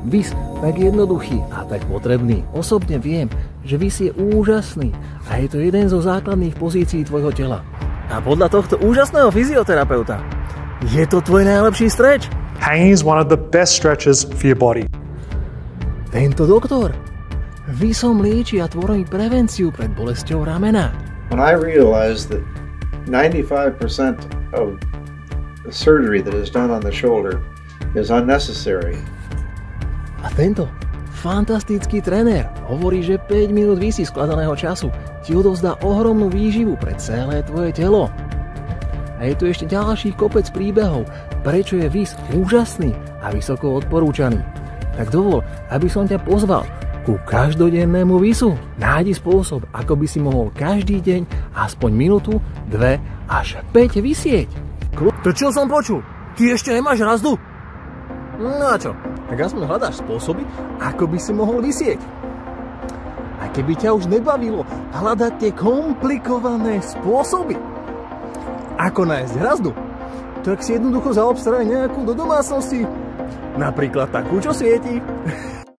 Vis tak jednoduchý a tak potrebný. Osobne viem, že vis je úžasný a je to jeden zo základných pozícií tvojho tela. A podľa tohto úžasného fyzioterapeuta je to tvoj najlepší stretch. Hanging is one of the best stretches for your body. Tento doktor visom lieči a tvorí prevenciu pred bolesťou ramena. When I realized that 95% of the surgery that is done on the shoulder is unnecessary. A tento fantastický tréner hovorí, že 5 minút visí skladaného času ti odovzdá ohromnú výživu pre celé tvoje telo. A je tu ešte ďalší kopec príbehov, prečo je vis úžasný a vysoko odporúčaný. Tak dovol, aby som ťa pozval ku každodennému visu. Nájdi spôsob, ako by si mohol každý deň aspoň minútu, 2 až 5 visieť. To čo som počul? Ty ešte nemáš razdu? No a čo? Tak aspoň hľadáš spôsoby, ako by si mohol visieť. A keby ťa už nebavilo hľadať tie komplikované spôsoby, ako nájsť hrazdu, tak si jednoducho zaobstaraj nejakú do domácnosti. Napríklad takú, čo svieti.